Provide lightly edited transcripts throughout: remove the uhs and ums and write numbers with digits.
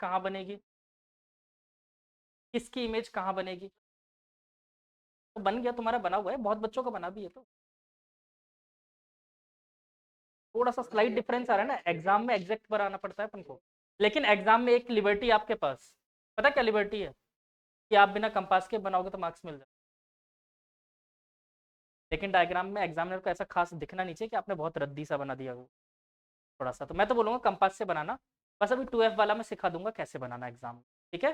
कहाँ बनेगी, किसकी इमेज कहाँ बनेगी? तो बन गया, तुम्हारा बना हुआ है, बहुत बच्चों का बना भी है। तो थोड़ा सा स्लाइट डिफरेंस आ रहा है ना, एग्जाम में एग्जैक्ट बनाना पड़ता है अपन को, लेकिन एग्जाम में एक लिबर्टी आपके पास, पता क्या लिबर्टी है, कि आप बिना कंपास के बनाओगे तो मार्क्स मिल जाए, लेकिन डायग्राम में एग्जामिनर को ऐसा खास दिखना नहीं चाहिए कि आपने बहुत रद्दी सा बना दिया हो थोड़ा सा। तो मैं तो बोलूँगा कंपास से बनाना। बस अभी 2F वाला मैं सिखा दूंगा कैसे बनाना एग्जाम में, ठीक है?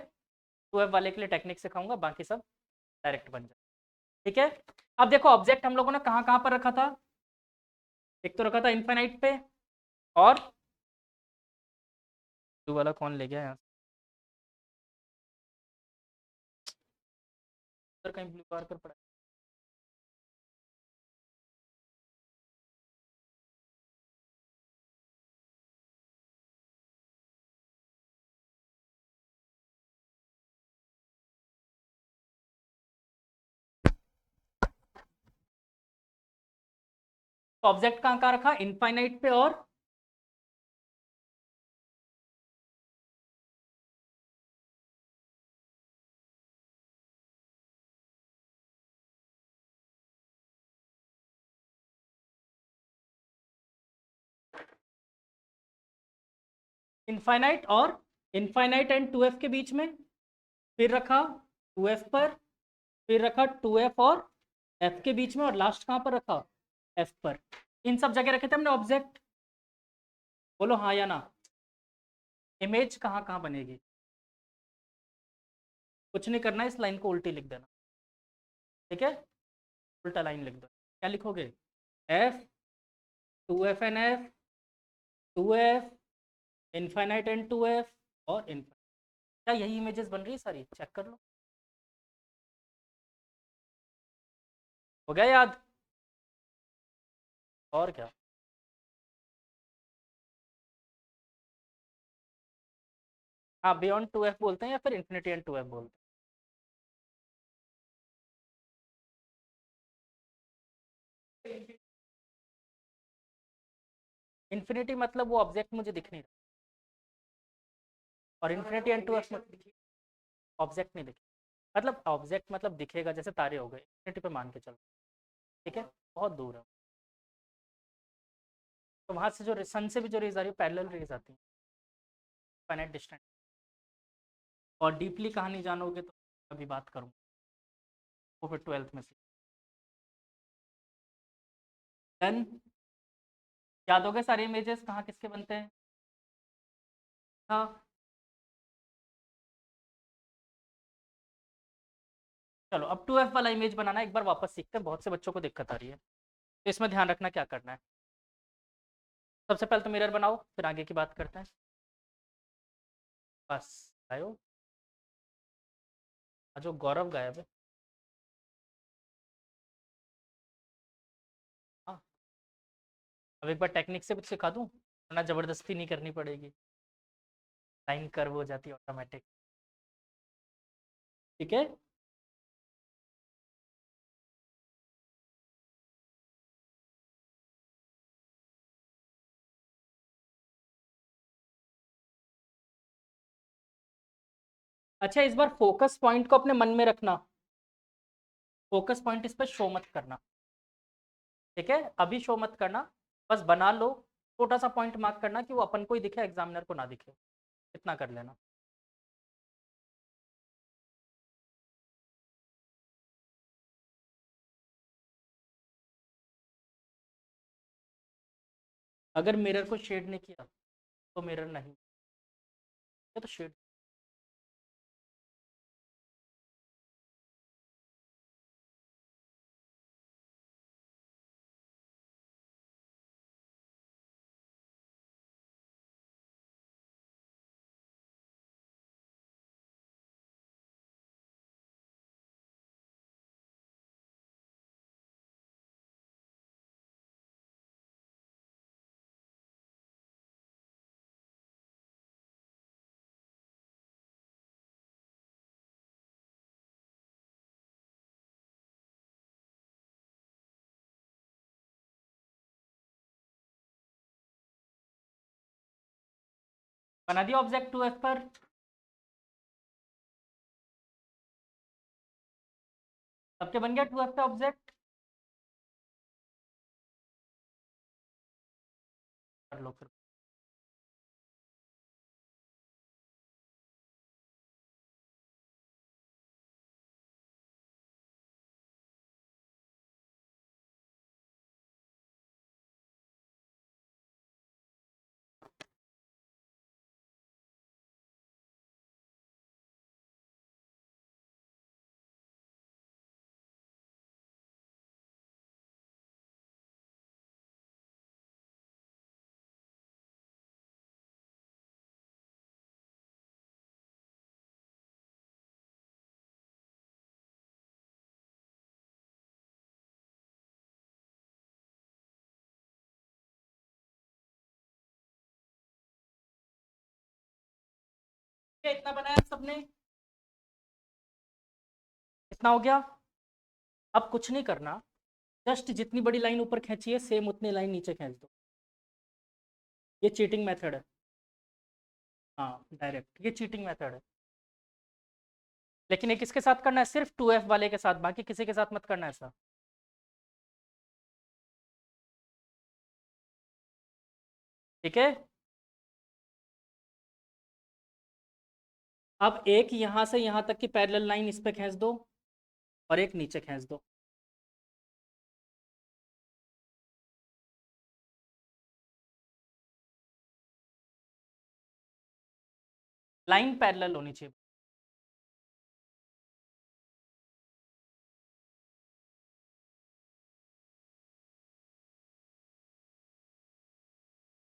2F वाले के लिए टेक्निक सिखाऊंगा, बाकी सब डायरेक्ट बन जाए, ठीक है? अब देखो ऑब्जेक्ट हम लोगों ने कहाँ कहाँ पर रखा था, एक तो रखा था इनफाइनाइट पे, और ब्लू वाला कौन ले गया यहाँ से, कहीं ब्लू बार पर पड़ा है। तो ऑब्जेक्ट कहाँ कहाँ रखा, इनफाइनाइट पे और इनफाइनाइट और इनफाइनाइट एंड 2F के बीच में, फिर रखा 2F पर, फिर रखा 2F और F के बीच में, और लास्ट कहाँ पर रखा, F पर। इन सब जगह रखे थे हमने ऑब्जेक्ट, बोलो हाँ या ना। इमेज कहाँ कहाँ बनेगी, कुछ नहीं करना, इस लाइन को उल्टी लिख देना, ठीक है? उल्टा लाइन लिख दो, क्या लिखोगे, F 2F and F, 2F infinite and 2F और इनफाइनाइट। क्या यही इमेजेस बन रही है सारी, चेक कर लो, हो गया याद? और क्या, हाँ बियॉन्ड 2F बोलते हैं या फिर इन्फिनिटी एंड 2F बोलते हैं। इन्फिनिटी मतलब वो ऑब्जेक्ट मुझे दिख नहीं रहा, और इन्फिनिटी एंड 2F मतलब ऑब्जेक्ट नहीं दिखे, मतलब ऑब्जेक्ट मतलब दिखेगा, जैसे तारे हो गए, इन्फिनिटी पे मान के चलो, ठीक है? बहुत दूर है, तो वहां से जो सन से भी जो रेज आ रही है पैरेलल रेज आती है, फाइनाइट डिस्टेंस। और डीपली कहानी जानोगे तो अभी बात करूँ, वो फिर 12th में से। देन याद हो गए सारे इमेजेस कहाँ किसके बनते हैं, हाँ। चलो अब 2F वाला इमेज बनाना एक बार वापस सीखते हैं, बहुत से बच्चों को दिक्कत आ रही है, तो इसमें ध्यान रखना क्या करना है। सबसे पहले तो मिरर बनाओ, फिर आगे की बात करते हैं। बस आयो, जो गौरव गायब है, हाँ। अब एक बार टेक्निक से कुछ सिखा दूँ, वरना ज़बरदस्ती नहीं करनी पड़ेगी, लाइन कर्व हो जाती है ऑटोमेटिक, ठीक है? अच्छा इस बार फोकस पॉइंट को अपने मन में रखना, फोकस पॉइंट इस पर शो मत करना, ठीक है? अभी शो मत करना, बस बना लो, छोटा सा पॉइंट मार्क करना कि वो अपन को ही दिखे, एग्जामिनर को ना दिखे, इतना कर लेना। अगर मिरर को शेड नहीं किया तो मिरर नहीं, ये तो शेड। बना दिया ऑब्जेक्ट 2F पर, सबके बन गया 2f का ऑब्जेक्ट, कर लो फिर। इतना बनाया सबने, इतना हो गया। अब कुछ नहीं करना, जस्ट जितनी बड़ी लाइन ऊपर खींची है सेम उतनी लाइन नीचे खींच दो। ये चीटिंग मेथड है। हाँ डायरेक्ट, ये चीटिंग मेथड है। लेकिन ये किसके साथ करना है? सिर्फ 2f वाले के साथ, बाकी किसी के साथ मत करना ऐसा। ठीक है। अब एक यहां से यहां तक की पैरेलल लाइन इस पे खींच दो और एक नीचे खींच दो। लाइन पैरेलल होनी चाहिए।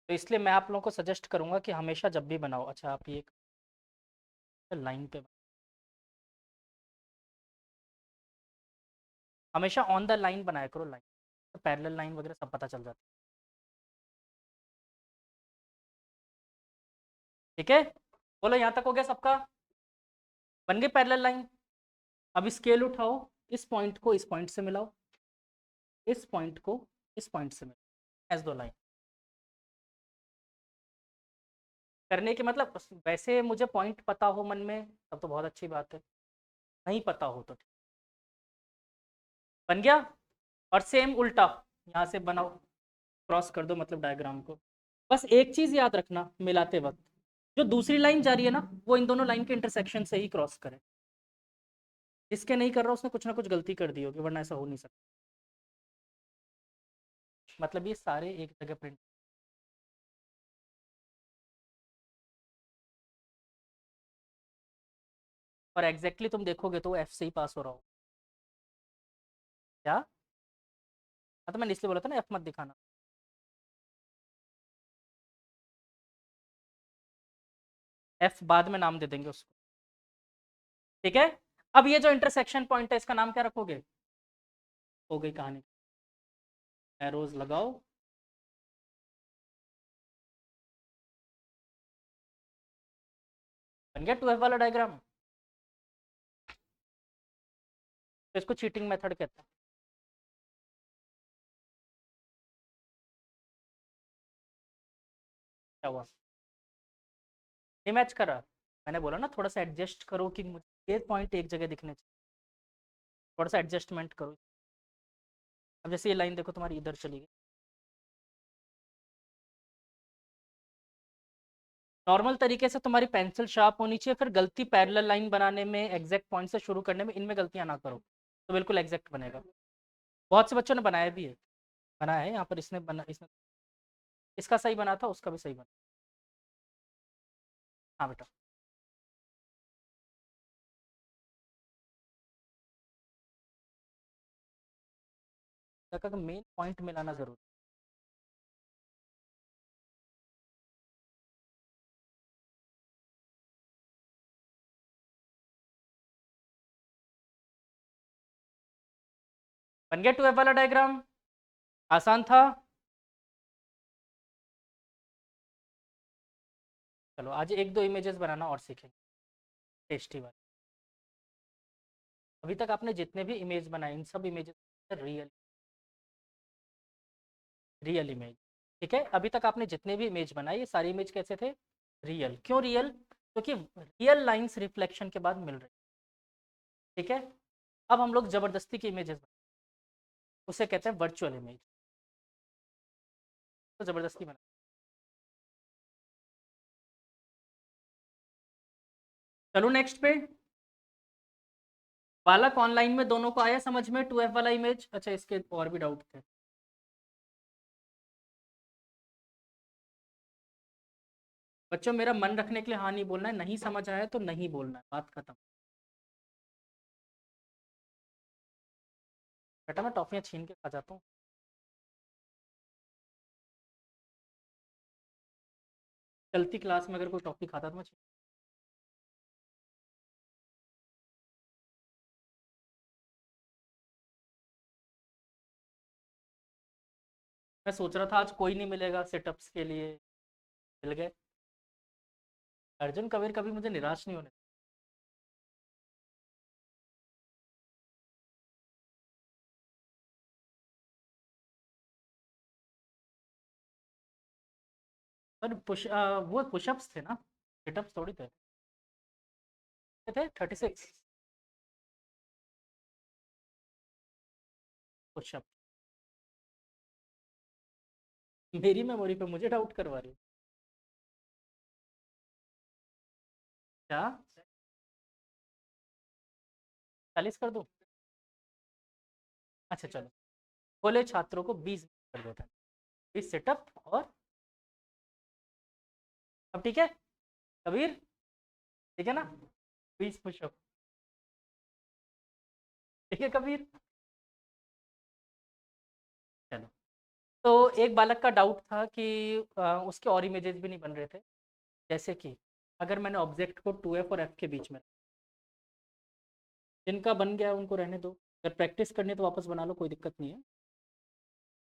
तो इसलिए मैं आप लोगों को सजेस्ट करूंगा कि हमेशा जब भी बनाओ, अच्छा आप ये लाइन पे हमेशा ऑन द लाइन बनाया करो। लाइन तो पैरेलल लाइन वगैरह सब पता चल जाता है। ठीक है, बोलो यहाँ तक हो गया सबका? बन गई पैरेलल लाइन। अब स्केल उठाओ, इस पॉइंट को इस पॉइंट से मिलाओ, इस पॉइंट को इस पॉइंट से मिलाओ, ऐसे दो लाइन करने के मतलब। वैसे मुझे पॉइंट पता हो मन में तब तो बहुत अच्छी बात है, नहीं पता हो तो ठीक। बन गया। और सेम उल्टा यहाँ से बनाओ, क्रॉस कर दो मतलब डायग्राम को। बस एक चीज याद रखना, मिलाते वक्त जो दूसरी लाइन जा रही है ना वो इन दोनों लाइन के इंटरसेक्शन से ही क्रॉस करे। जिसके नहीं कर रहा उसने कुछ ना कुछ गलती कर दी होगी, वरना ऐसा हो नहीं सकता। मतलब ये सारे एक जगह प्रिंट। और एग्जैक्टली तुम देखोगे तो एफ से ही पास हो रहा हो। क्या? हाँ तो मैंने इसलिए बोला था ना एफ मत दिखाना। एफ बाद में नाम दे देंगे उसको। ठीक है। अब ये जो इंटरसेक्शन पॉइंट है इसका नाम क्या रखोगे? हो गई कहानी। एरोज लगाओ। बन गया 2f वाला डायग्राम। तो इसको चीटिंग मेथड कहते हैं। क्या हुआ? नहीं मैच करा? मैंने बोला ना थोड़ा सा एडजस्ट करो कि मुझे ये पॉइंट एक जगह दिखने चाहिए, थोड़ा सा एडजस्टमेंट करो। अब जैसे ये लाइन देखो तुम्हारी इधर चली गई। नॉर्मल तरीके से तुम्हारी पेंसिल शार्प होनी चाहिए, फिर गलती पैरेलल लाइन बनाने में, एग्जैक्ट पॉइंट से शुरू करने में, इनमें गलतियां ना करो तो बिल्कुल एग्जैक्ट बनेगा। बहुत से बच्चों ने बनाया भी है, बनाया है यहाँ पर, इसने बना, इसने इसका सही बना था, उसका भी सही बना। हाँ बेटा। मेन पॉइंट मिलाना जरूरी। बन गया 2f वाला डायग्राम। आसान था। चलो आज एक दो इमेजेस बनाना और सीखेंगे, टेस्टी वाले। अभी तक आपने जितने भी इमेज बनाए इन सब इमेजेस रियल, रियल इमेज। ठीक है, अभी तक आपने जितने भी इमेज बनाए ये सारी इमेज कैसे थे? रियल। क्यों रियल? क्योंकि रियल लाइंस रिफ्लेक्शन के बाद मिल रही। ठीक है। अब हम लोग जबरदस्ती की इमेजेस, उसे कहते हैं वर्चुअल इमेज। तो जबरदस्ती बना। चलो नेक्स्ट पे। बालक ऑनलाइन में दोनों को आया समझ में 2F वाला इमेज? अच्छा, इसके और भी डाउट थे। बच्चों मेरा मन रखने के लिए हाँ नहीं बोलना है, नहीं समझ आया तो नहीं बोलना है, बात खत्म। बेटा मैं टॉफियाँ छीन के खा जाता हूँ। चलती क्लास में अगर कोई टॉफी खाता तो मैं मैं सोच रहा था आज कोई नहीं मिलेगा सेटअप्स के लिए, मिल गए। अर्जुन कबीर कभी मुझे निराश नहीं होने। पर वो पुशअप्स थे ना, सेटअप्स थोड़ी थे। कितने थे? 36 पुशअप। मेरी मेमोरी पे मुझे डाउट करवा रही हो क्या? 40 कर दूं? अच्छा चलो, खोले छात्रों को 20 कर देता है, 20 सेटअप। और अब ठीक है कबीर, ठीक है ना? 20 पुशअप, ठीक है कबीर? चलो। तो एक बालक का डाउट था कि उसके और इमेजेस भी नहीं बन रहे थे। जैसे कि अगर मैंने ऑब्जेक्ट को 2F और F के बीच में, जिनका बन गया उनको रहने दो, अगर प्रैक्टिस करनी है तो वापस बना लो, कोई दिक्कत नहीं है।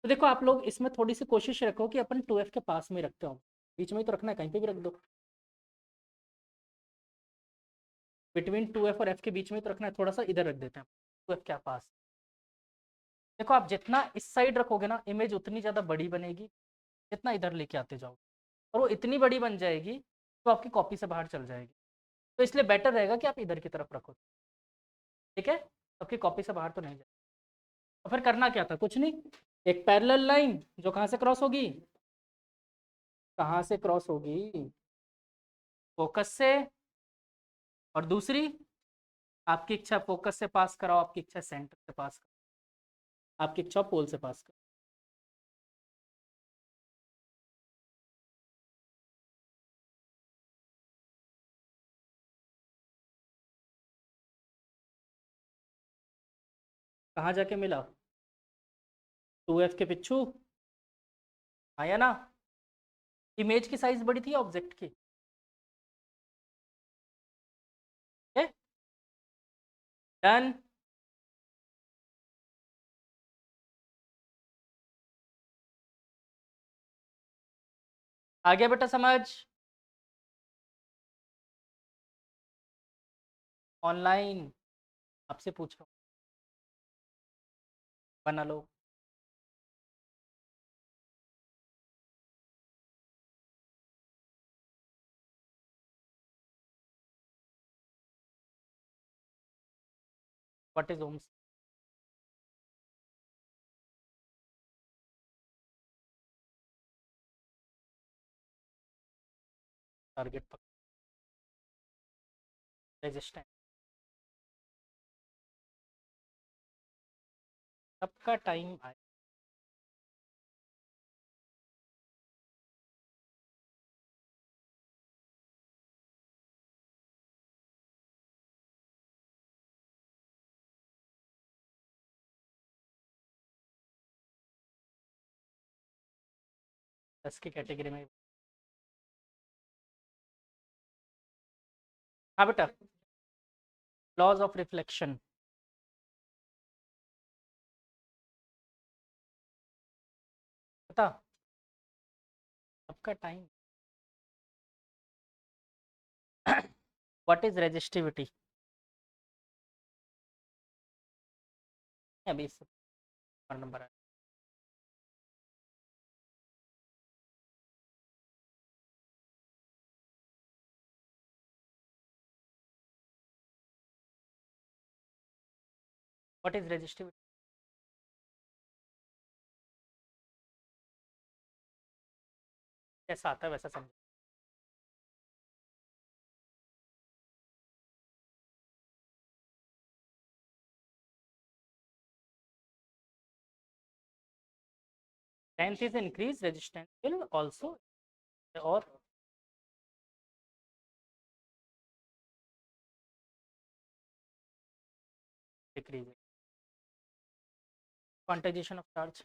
तो देखो आप लोग इसमें थोड़ी सी कोशिश रखो कि अपन 2F के पास में रखते हो, बीच में ही तो रखना है, कहीं पे भी रख दो। बिटवीन 2F और F के बीच में तो रखना है, थोड़ा सा इधर रख देते हैं 2F के पास। देखो आप जितना इस साइड रखोगे ना, इमेज उतनी ज़्यादा बड़ी बनेगी, जितना इधर लेके आते जाओ, और वो इतनी बड़ी बन जाएगी तो आपकी कॉपी से बाहर चल जाएगी। तो इसलिए बेटर रहेगा कि आप इधर की तरफ रखो, ठीक है? आपकी कॉपी से बाहर तो नहीं जाए। तो फिर करना क्या था? कुछ नहीं, एक पैरेलल लाइन जो कहाँ से क्रॉस होगी, कहाँ से क्रॉस होगी? फोकस से। और दूसरी, आपकी इच्छा फोकस से पास कराओ, आपकी इच्छा सेंटर से पास कराओ, आपकी इच्छा पोल से पास कराओ। कहाँ जाके मिला? 2F के पिछू आया ना? इमेज की साइज बड़ी थी ऑब्जेक्ट की? डन। आ गया बेटा समझ? ऑनलाइन आपसे पूछ रहा हूँ, बना लो। What is ohms? टारगेट पर रेजिस्टेंस, सबका टाइम आए। दस की कैटेगरी में। हाँ बेटा, लॉज ऑफ रिफ्लेक्शन। बता, सबका टाइम। What is resistivity? अभी इस नंबर है। What is resistivity? कैसा आता है वैसा समझो। Length is increase, resistance will also और डिक्रीज। Quantization of charge.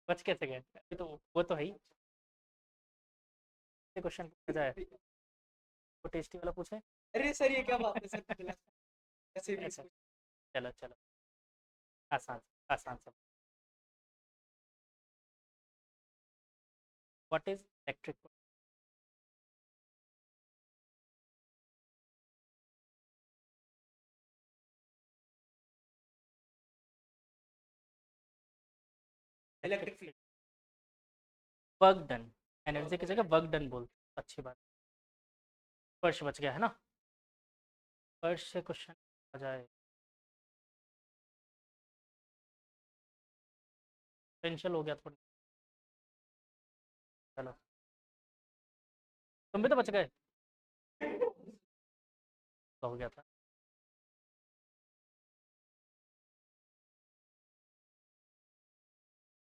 बच कैसे गए? अभी तो वो तो है ही। क्वेश्चन पूछा जाए तो टेस्टी वाला पूछे। अरे सर ये क्या बात है सर मिला ऐसे भी ऐसा चलो चलो आसान आसान सा। What is electric? Electric field. Work done. Energy की जगह वर्क डन बोल। अच्छी बात। फर्श बच गया है ना। फर्श से क्वेश्चन आ जाए। पोटेंशियल हो गया थोड़ा। चलो तुम भी तो बच गए। तो हो गया था।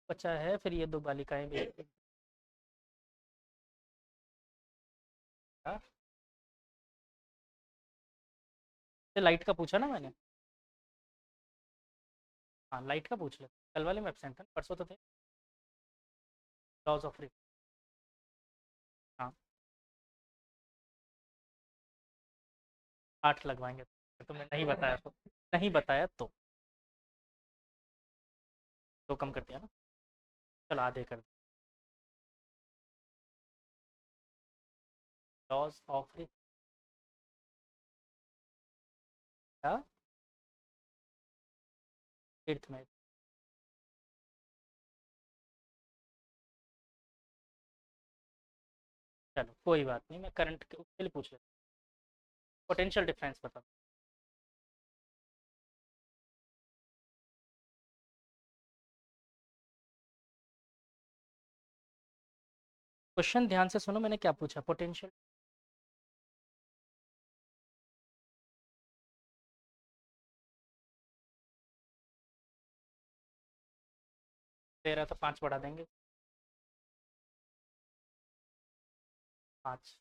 बचा है फिर ये दो बालिकाएं भी। हाँ? तो लाइट का पूछा ना मैंने। हाँ लाइट का पूछ ले। कल वाले में एब्सेंट था, परसों तो थे। Laws of. हाँ 8 लगवाएंगे। तुमने नहीं बताया तो। नहीं बताया तो दो कम कर दिया ना। चलो आधे कर दिया। लॉज ऑफ क्या? एट्थ में। चलो कोई बात नहीं, मैं करंट के उसके लिए पूछ लेता हूँ। पोटेंशियल डिफरेंस बता। क्वेश्चन ध्यान से सुनो, मैंने क्या पूछा? पोटेंशियल। दे रहा तो 5 बढ़ा देंगे। 5।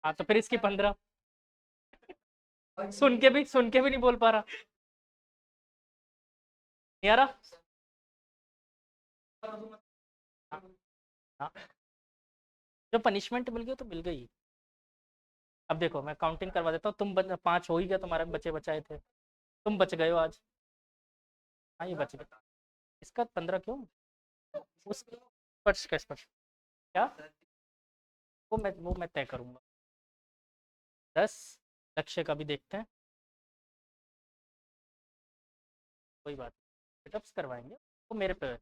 हाँ तो फिर इसकी 15। सुन के भी नहीं बोल पा रहा। नहीं आ रहा। हाँ, हाँ। जो पनिशमेंट मिल गई तो मिल गई। अब देखो मैं काउंटिंग करवा देता हूँ। 5 हो ही गया तुम्हारे, बचे बचाए थे। तुम बच गए हो आज। हाँ ये बच गया। इसका 15 क्यों? उस स्पर्श का स्पर्श क्या? वो मैं तय करूंगा। 10 लक्ष्य का भी देखते हैं। कोई बात नहीं, सेटअप्स करवाएंगे वो मेरे पे है।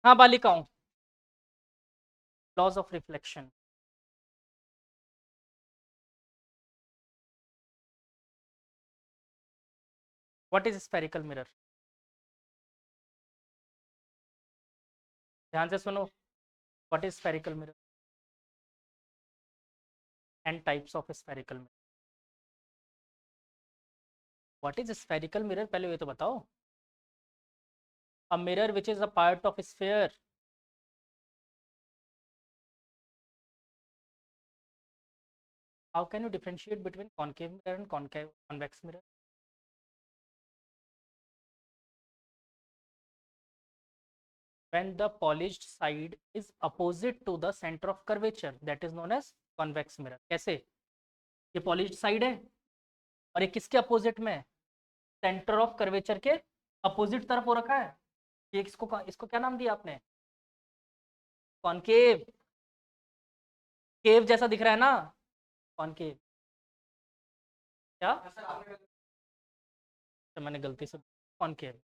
हाँ बालिकाओं। Laws of reflection. What is spherical mirror? ध्यान से सुनो। What is spherical mirror and types of spherical mirror? What is spherical mirror पहले ये तो बताओ। A mirror which is a part of sphere. How can you differentiate between concave mirror and concave convex mirror? When the polished side is opposite to the center of curvature, that is known as convex mirror. कैसे? ये polished side है और ये किसके opposite में है? Centre of curvature के opposite तरफ हो रखा है। ये इसको क्या नाम दिया आपने? कॉनकेव। केव जैसा दिख रहा है ना? कॉनकेव। क्या? तो मैंने गलती से कॉनकेव।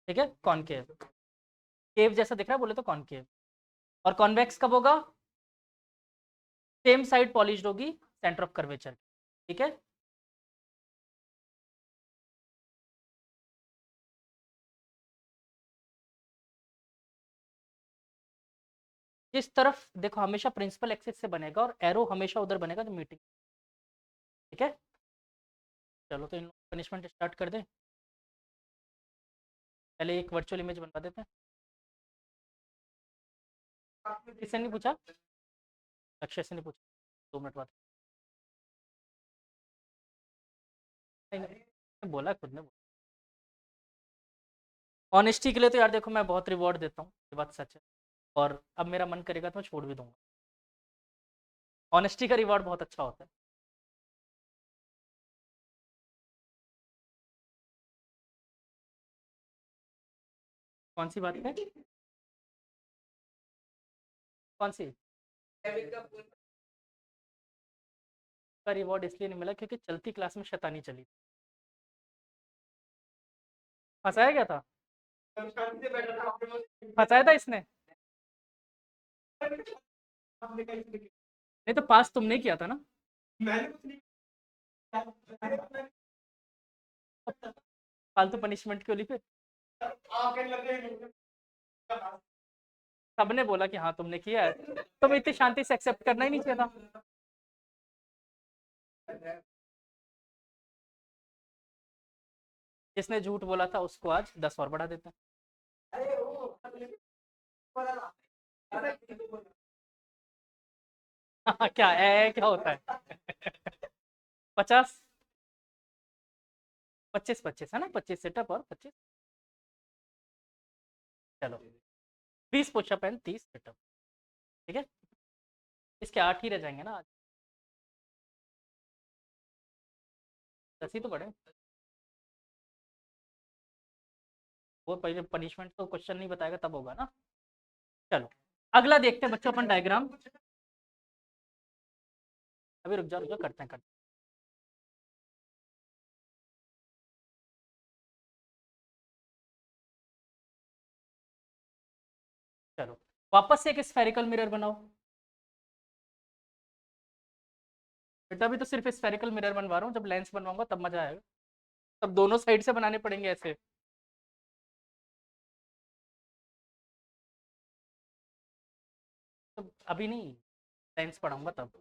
ठीक है, कॉनकेव। केव जैसा दिख रहा है बोले तो कॉनकेव। और कॉन्वेक्स कब होगा? सेम साइड पॉलिश्ड होगी सेंटर ऑफ कर्वेचर, ठीक है। जिस तरफ देखो हमेशा प्रिंसिपल एक्सिस से बनेगा और एरो हमेशा उधर बनेगा जो मीटिंग, ठीक है। चलो तो इन पनिशमेंट स्टार्ट कर दें। पहले एक वर्चुअल इमेज बनवा देते हैं। किससे नहीं पूछा? अक्षय से नहीं पूछा? 2 मिनट बाद। नहीं, बोला खुद ने। ऑनेस्टी के लिए तो यार देखो मैं बहुत रिवॉर्ड देता हूँ, ये बात सच है। और अब मेरा मन करेगा तो मैं छोड़ भी दूंगा। ऑनेस्टी का रिवॉर्ड बहुत अच्छा होता है। कौन सी बात है? कौन सी? का रिवॉर्ड इसलिए नहीं मिला क्योंकि चलती क्लास में शैतानी चली। फंसाया गया था? फंसाया था इसने? नहीं तो पास तुमने किया था ना? फालतू पनिशमेंट क्यों ली फिर? सबने बोला कि हाँ तुमने किया है, तुम इतनी शांति से एक्सेप्ट करना ही नहीं चाहिए था। जिसने झूठ बोला था उसको आज 10 और बढ़ा देते हैं। क्या क्या होता है? 50, 25 है ना, 25 सेटअप और 25। चलो 20 पुशअप एंड 30 सेटअप, ठीक है। इसके 8 ही रह जाएंगे ना आज। 10 ही तो पड़े। वो पहले पनिशमेंट तो क्वेश्चन नहीं बताएगा तब होगा ना। चलो अगला देखते हैं बच्चों अपन डायग्राम। अभी रुक जा करते हैं। चलो वापस से एक स्फेरिकल मिरर बनाओ। बेटा अभी तो सिर्फ स्फेरिकल मिरर बनवा रहा हूँ, जब लेंस बनवाऊंगा तब मजा आएगा। तब दोनों साइड से बनाने पड़ेंगे ऐसे। तो अभी नहीं, लेंस पढ़ाऊंगा तब।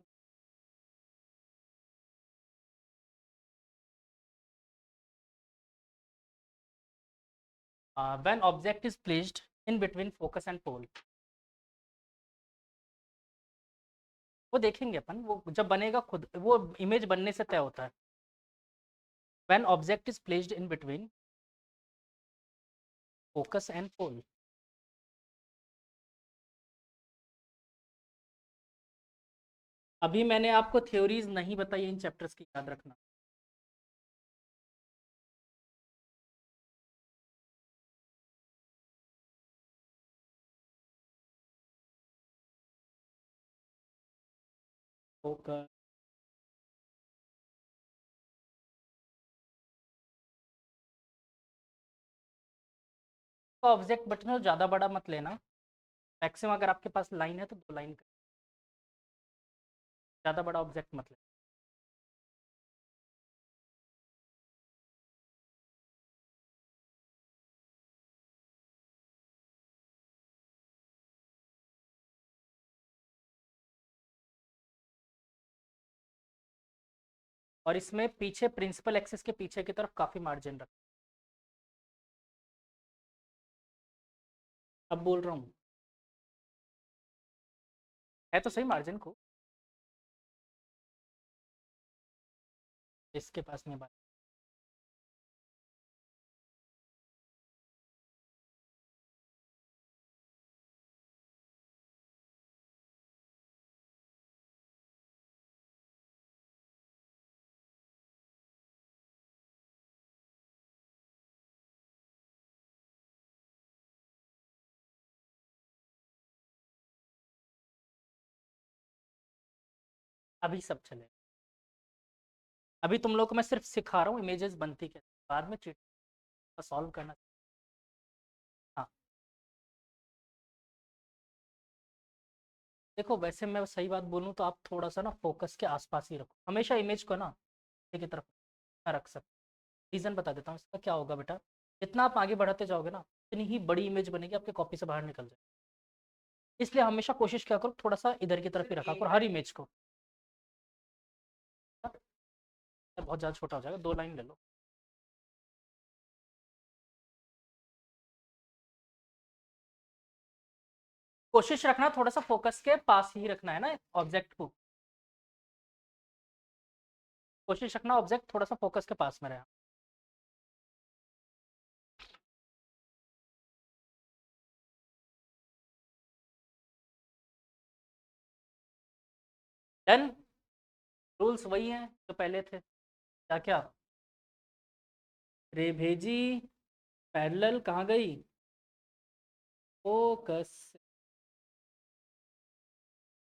When object is placed in between focus and pole. वो देखेंगे अपन, वो जब बनेगा खुद, वो इमेज बनने से तय होता है। When object is placed in between focus and pole. अभी मैंने आपको थ्योरीज नहीं बताई इन चैप्टर्स की, याद रखना। फोकस, ऑब्जेक्ट बटन ज़्यादा बड़ा मत लेना। मैक्सिमम अगर आपके पास लाइन है तो 2 लाइन का, ज़्यादा बड़ा ऑब्जेक्ट मत लेना। और इसमें पीछे प्रिंसिपल एक्सिस के पीछे की तरफ काफ़ी मार्जिन रख। अब बोल रहा हूँ, है तो सही मार्जिन को, इसके पास नहीं बात। अभी सब चले। अभी तुम लोग को मैं सिर्फ सिखा रहा हूँ इमेजेस बनती कैसे, बाद में चीट सॉल्व करना। देखो वैसे मैं सही बात बोलूँ तो आप थोड़ा सा ना फोकस के आसपास ही रखो हमेशा इमेज को ना एक ही तरफ ना रख सकते। रीज़न बता देता हूँ इसका क्या होगा बेटा। जितना आप आगे बढ़ाते जाओगे ना इतनी ही बड़ी इमेज बनेगी आपके कॉपी से बाहर निकल जाए। इसलिए हमेशा कोशिश क्या करो थोड़ा सा इधर की तरफ ही रखा करो हर इमेज को। बहुत ज़्यादा छोटा हो जाएगा 2 लाइन ले लो। कोशिश रखना थोड़ा सा फोकस के पास ही रखना है ना ऑब्जेक्ट को। कोशिश रखना ऑब्जेक्ट थोड़ा सा फोकस के पास में रहे। डन। रूल्स वही हैं जो पहले थे। क्या क्या रे भेजी पैरेलल कहाँ गई फोकस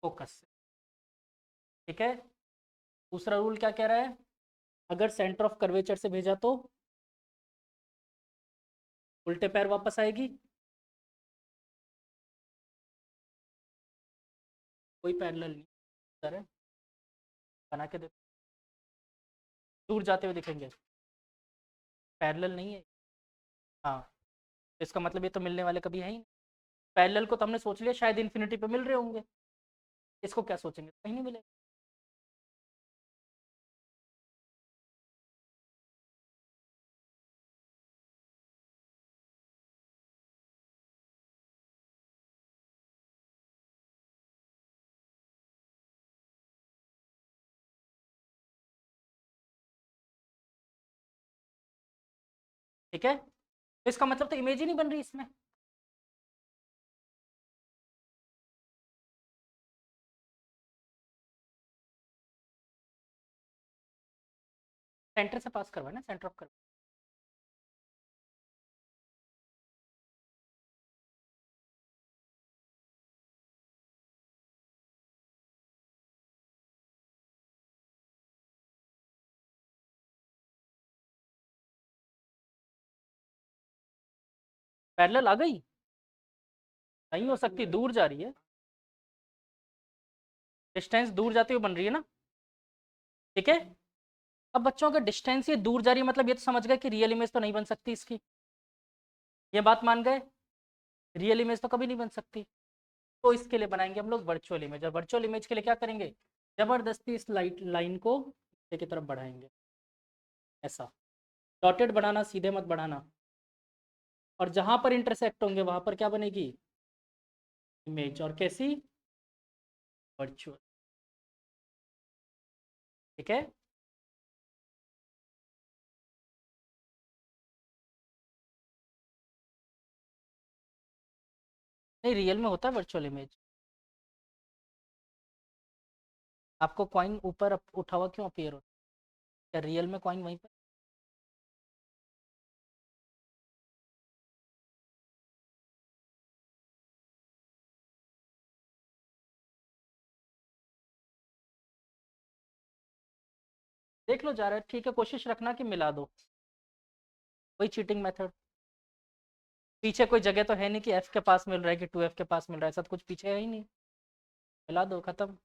फोकस। ठीक है। दूसरा रूल क्या कह रहा है अगर सेंटर ऑफ कर्वेचर से भेजा तो उल्टे पैर वापस आएगी। कोई पैरेलल नहीं सर है। बना के दे दूर जाते हुए दिखेंगे पैरेलल नहीं है। हाँ तो इसका मतलब ये तो मिलने वाले कभी है ही नहीं। पैरेलल को तो हमने सोच लिया शायद इन्फिनिटी पे मिल रहे होंगे। इसको क्या सोचेंगे कहीं नहीं मिलेगा। ठीक है तो इसका मतलब तो इमेज ही नहीं बन रही इसमें। सेंटर से पास करवाए ना सेंटर ऑफ कर। पैरेलल आ गई नहीं हो सकती दूर जा रही है। डिस्टेंस दूर जाते हुए बन रही है ना। ठीक है। अब बच्चों का डिस्टेंस ये दूर जा रही है मतलब ये तो समझ गए कि रियल इमेज तो नहीं बन सकती इसकी। ये बात मान गए रियल इमेज तो कभी नहीं बन सकती। तो इसके लिए बनाएंगे हम लोग वर्चुअल इमेज और वर्चुअल इमेज के लिए क्या करेंगे जबरदस्ती इस लाइन को नीचे की तरफ बढ़ाएंगे ऐसा। डॉटेड बढ़ाना सीधे मत बढ़ाना। और जहां पर इंटरसेक्ट होंगे वहां पर क्या बनेगी इमेज और कैसी वर्चुअल। ठीक है। नहीं रियल में होता है वर्चुअल इमेज। आपको कॉइन ऊपर उठा हुआ क्यों अपीयर होता है क्या रियल में कॉइन वहीं पर। देख लो जा रहा है ठीक है कोशिश रखना कि मिला दो। वही चीटिंग मेथड। पीछे कोई जगह तो है नहीं कि एफ के पास मिल रहा है कि 2F के पास मिल रहा है ऐसा तो कुछ पीछे है ही नहीं। मिला दो खत्म।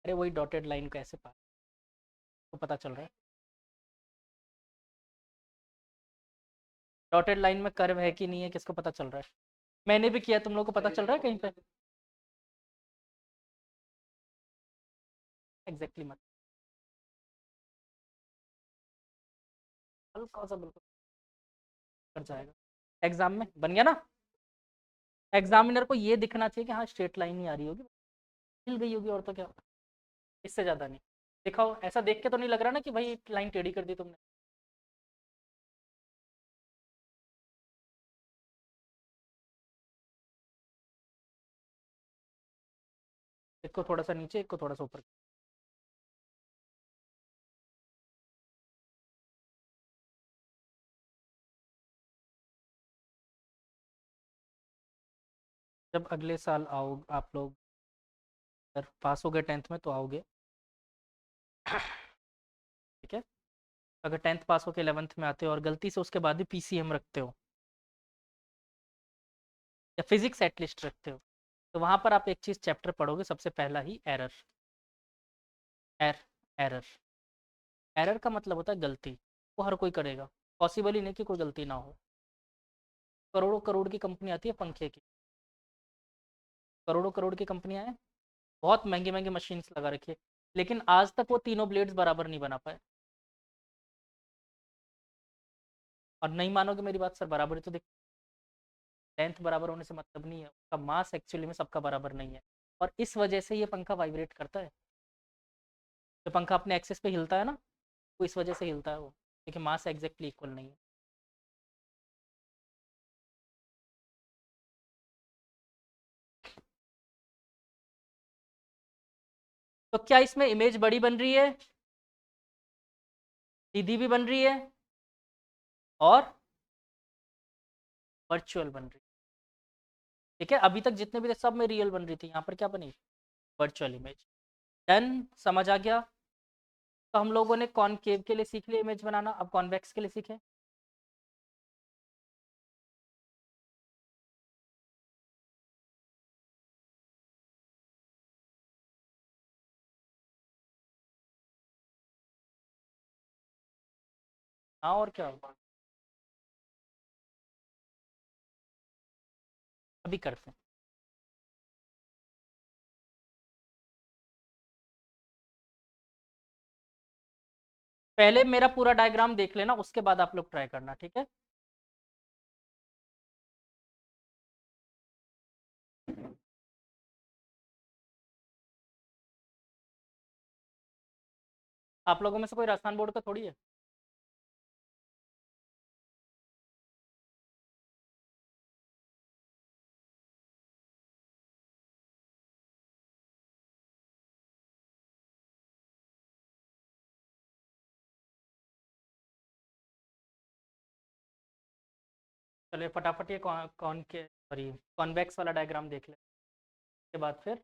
अरे वही डॉटेड लाइन को ऐसे पास तो पता चल रहा है। डॉटेड लाइन में कर्व है कि नहीं है किसको पता चल रहा है। मैंने भी किया तुम लोग को पता चल रहा है कहीं पे एग्जैक्टली मत। हल्का सा बिल्कुल कर जाएगा। एग्जाम में बन गया ना। एग्जामिनर को ये दिखना चाहिए कि हाँ स्ट्रेट लाइन ही आ रही होगी मिल गई होगी और तो क्या इससे ज्यादा नहीं। दिखाओ ऐसा देख के तो नहीं लग रहा ना कि भाई लाइन टेढ़ी कर दी तुमने। एक को थोड़ा सा नीचे एक को थोड़ा सा ऊपर। जब अगले साल आओ आप लोग अगर पास हो गए 10th में तो आओगे। ठीक है। अगर 10th पास होकर 11th में आते हो और गलती से उसके बाद भी PCM रखते हो या फिजिक्स एटलीस्ट रखते हो, तो वहाँ पर आप एक चीज़ चैप्टर पढ़ोगे सबसे पहला ही, एरर। एरर एरर का मतलब होता है गलती। वो हर कोई करेगा, पॉसिबल ही नहीं कि कोई गलती ना हो। करोड़ों करोड़ की कंपनी आती है पंखे की, करोड़ों करोड़ की कंपनियां हैं, बहुत महंगी महंगी मशीन्स लगा रखी है, लेकिन आज तक वो तीनों ब्लेड्स बराबर नहीं बना पाए। और नहीं मानोगे मेरी बात सर, बराबर तो देख, लेंथ बराबर होने से मतलब नहीं है, उसका मास एक्चुअली में सबका बराबर नहीं है। और इस वजह से ये पंखा वाइब्रेट करता है। जो पंखा अपने एक्सेस पे हिलता है ना, वो इस वजह से हिलता है वो, क्योंकि मास एग्जैक्टली इक्वल नहीं है। तो क्या इसमें इमेज बड़ी बन रही है, सीधी भी बन रही है, और वर्चुअल बन रही है? ठीक है, अभी तक जितने भी थे सब में रियल बन रही थी, यहाँ पर क्या बनी, वर्चुअल इमेज। डन, समझ आ गया। तो हम लोगों ने कॉनकेव के लिए सीख लिया इमेज बनाना, अब कॉन्वेक्स के लिए सीखें। हाँ, और क्या होगा, अभी करते हैं। पहले मेरा पूरा डायग्राम देख लेना, उसके बाद आप लोग ट्राई करना, ठीक है। आप लोगों में से कोई राजस्थान बोर्ड का थोड़ी है। चलिए फटाफट ये कौन के सॉरी कॉन्वेक्स वाला डायग्राम देख ले, उसके बाद फिर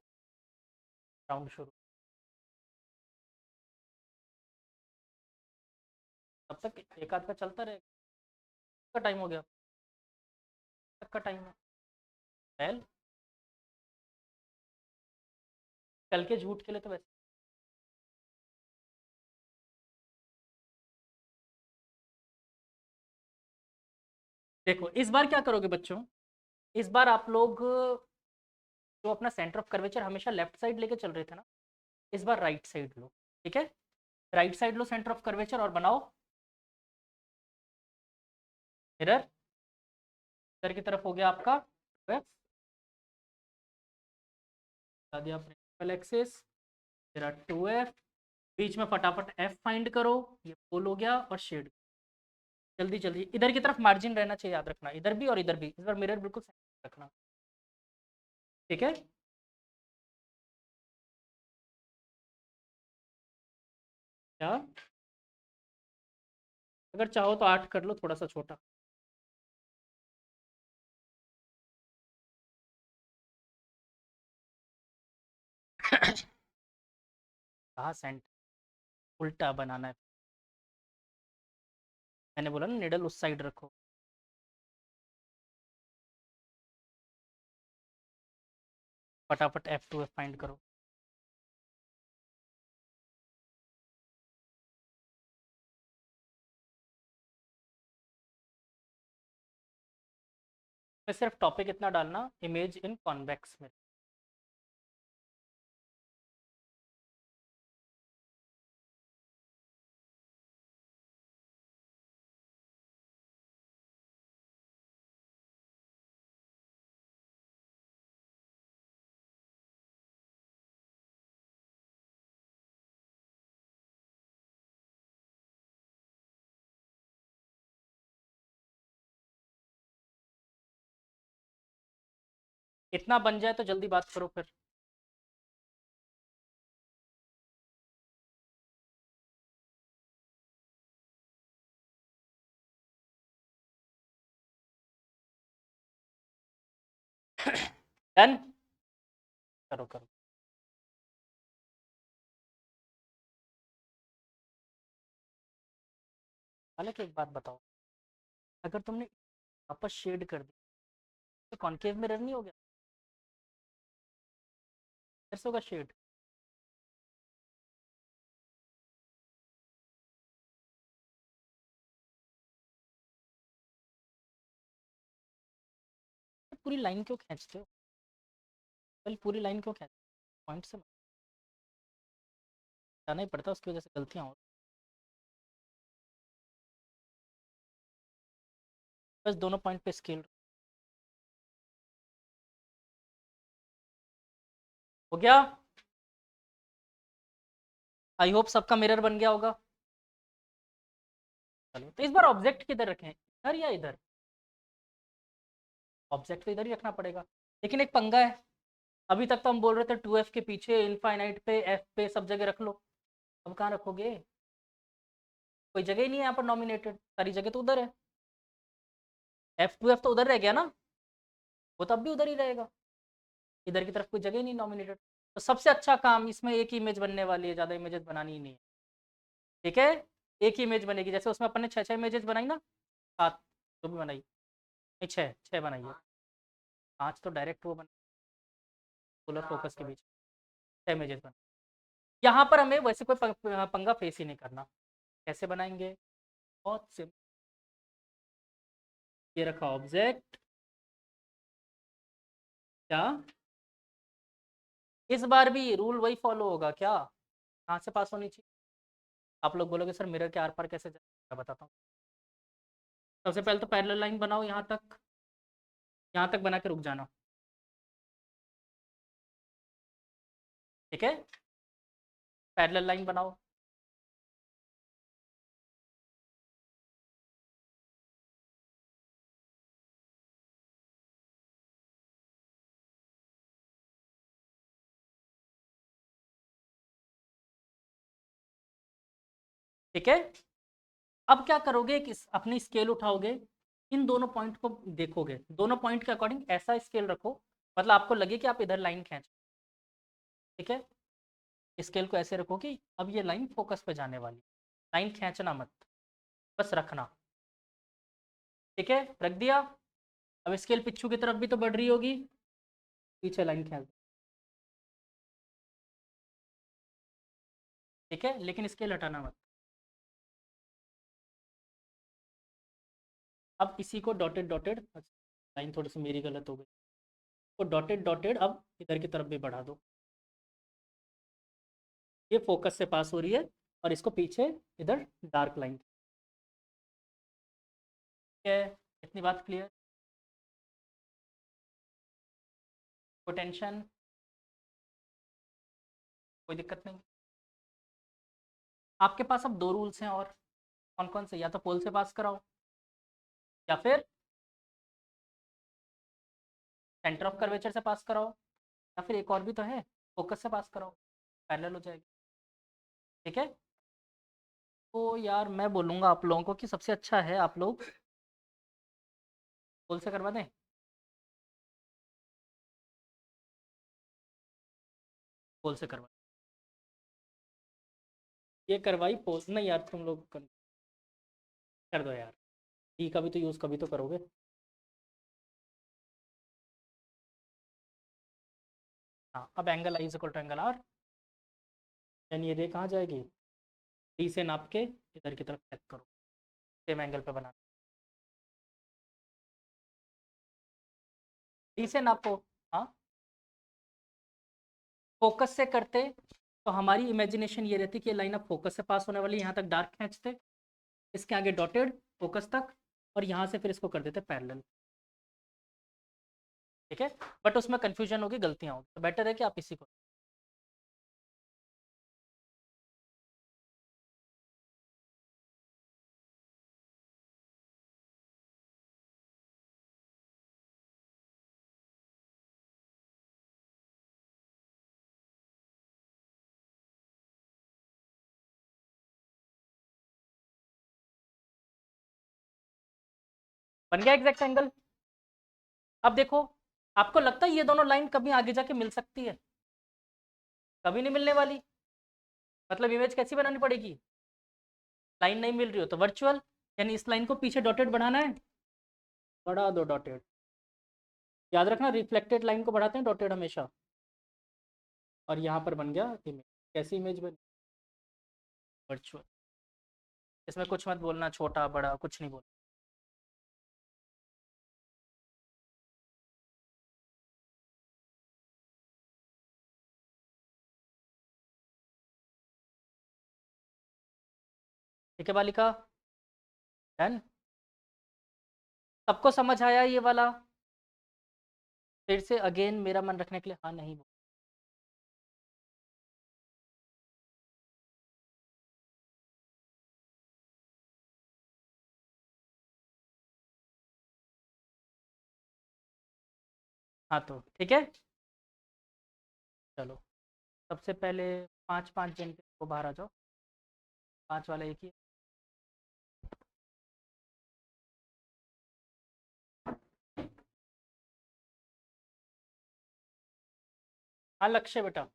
राउंड शुरू। तब तक एक आध का चलता रहेगा। का टाइम हो गया, तक का टाइम है। वेल, कल के झूठ के लिए तो वैसे। देखो इस बार क्या करोगे बच्चों, इस बार आप लोग जो अपना सेंटर ऑफ कर्वेचर हमेशा लेफ्ट साइड लेके चल रहे थे ना, इस बार राइट साइड लो, ठीक है। Right side low centre of curvature और बनाओ मिरर। इधर की तरफ हो गया आपका बता दिया प्रिंसिपल एक्सिस, तेरा 2f, बीच में फटाफट f फाइंड करो, ये पोल हो गया, और शेड। जल्दी जल्दी इधर की तरफ मार्जिन रहना चाहिए, याद रखना, इधर भी और इधर भी, इस बार मिरर बिल्कुल सेंटर रखना, ठीक है। क्या, अगर चाहो तो 8 कर लो, थोड़ा सा छोटा। कहाँ सेंटर, उल्टा बनाना है। मैंने बोला ना निडल उस साइड रखो। फटाफट F2 फाइंड करो। मैं सिर्फ टॉपिक इतना डालना, इमेज इन कॉन्वेक्स में। इतना बन जाए तो जल्दी बात करो फिर। डन, करो करो। हालांकि एक बात बताओ, अगर तुमने वापस शेड कर दी, तो कॉन्केव मिरर नहीं हो गया, कैसे होगा शेड? पूरी लाइन क्यों खींचते हो? पहले पूरी लाइन क्यों खींचते हो? पॉइंट से जाना ही पड़ता है, उसकी वजह से गलतियाँ हो। बस दोनों पॉइंट पे स्केल हो गया। आई होप सबका मिरर बन गया होगा। चलो तो इस बार ऑब्जेक्ट किधर रखें, इधर या इधर? ऑब्जेक्ट तो इधर ही रखना पड़ेगा, लेकिन एक पंगा है। अभी तक तो हम बोल रहे थे 2f के पीछे इनफाइनाइट पे f पे सब जगह रख लो। अब कहाँ रखोगे? कोई जगह ही नहीं है यहाँ पर नॉमिनेटेड, सारी जगह तो उधर है। f2f तो उधर रह गया ना, वो तो अब भी उधर ही रहेगा। इधर की तरफ कोई जगह ही नहीं नॉमिनेटेड। तो सबसे अच्छा काम, इसमें एक ही इमेज बनने वाली है, ज़्यादा इमेजेस बनानी ही नहीं है। ठीक है, एक ही इमेज बनेगी। जैसे उसमें अपन ने 6 इमेजेस बनाई ना, 7 जो भी बनाई, नहीं 6 बनाई है। 5 तो डायरेक्ट वो बना पोलर फोकस के बीच, 6 इमेजेस बना। यहाँ पर हमें वैसे कोई पंगा फेस ही नहीं करना। कैसे बनाएंगे? बहुत सिंपल। ये रखा ऑब्जेक्ट, क्या इस बार भी रूल वही फॉलो होगा क्या? कहाँ से पास होनी चाहिए? आप लोग बोलोगे सर मिरर के आर पार कैसे जाएगा, बताता हूँ। सबसे पहले तो पैरेलल लाइन बनाओ, यहाँ तक बना के रुक जाना। ठीक है, पैरेलल लाइन बनाओ। ठीक है, अब क्या करोगे कि अपनी स्केल उठाओगे, इन दोनों पॉइंट को देखोगे, दोनों पॉइंट के अकॉर्डिंग ऐसा स्केल रखो, मतलब आपको लगे कि आप इधर लाइन खींच। ठीक है, स्केल को ऐसे रखो कि अब ये लाइन फोकस पे जाने वाली, लाइन खींचना मत, बस रखना। ठीक है, रख दिया। अब स्केल पिच्छू की तरफ भी तो बढ़ रही होगी, पीछे लाइन खींच। ठीक है, लेकिन स्केल हटाना मत। अब इसी को डॉटेड डॉटेड, लाइन थोड़ी सी मेरी गलत हो गई, तो डॉटेड डॉटेड अब इधर की तरफ भी बढ़ा दो। ये फोकस से पास हो रही है, और इसको पीछे इधर डार्क लाइन। ठीक है, इतनी बात क्लियर? कोई टेंशन, कोई दिक्कत नहीं? आपके पास अब दो रूल्स हैं और, कौन कौन से? या तो पोल से पास कराओ, या फिर सेंटर ऑफ कर्वेचर से पास कराओ, या फिर एक और भी तो है, फोकस से पास कराओ, पैरेलल हो जाएगी। ठीक है, तो यार मैं बोलूँगा आप लोगों को कि सबसे अच्छा है आप लोग पोल से करवा दें। पोल से करवा, ये करवाई पोल नहीं यार, तुम लोग कर दो यार, डी का भी तो यूज़ कभी तो करोगे। हाँ, अब angle i is equal to angle r, यानी ये रे कहाँ जाएगी, डी से नाप के इधर की तरफ चेक करो, सेम एंगल पे बना, डी से नापो। हाँ, फोकस से करते तो हमारी इमेजिनेशन ये रहती कि ये लाइन अब फोकस से पास होने वाली, यहाँ तक डार्क खींचते, इसके आगे डॉटेड फोकस तक, और यहाँ से फिर इसको कर देते पैरेलल। ठीक है, बट उसमें कंफ्यूजन होगी, गलतियाँ होगी, तो बेटर है कि आप इसी को। बन गया एग्जैक्ट एंगल। अब देखो, आपको लगता है ये दोनों लाइन कभी आगे जाके मिल सकती है? कभी नहीं मिलने वाली। मतलब इमेज कैसी बनानी पड़ेगी? लाइन नहीं मिल रही हो तो वर्चुअल, यानी इस लाइन को पीछे डॉटेड बढ़ाना है, बढ़ा दो डॉटेड। याद रखना रिफ्लेक्टेड लाइन को बढ़ाते हैं डॉटेड हमेशा। और यहाँ पर बन गया इमेज। कैसी इमेज बनी? वर्चुअल। इसमें कुछ मत बोलना छोटा बड़ा, कुछ नहीं बोलना। ठीक है बालिका, डन। सबको समझ आया ये वाला? फिर से अगेन मेरा मन रखने के लिए हाँ नहीं बोल। हाँ तो ठीक है, चलो सबसे पहले 5 5 जन को बाहर आ जाओ। 5 वाला एक ही। हाँ लक्ष्य बेटा।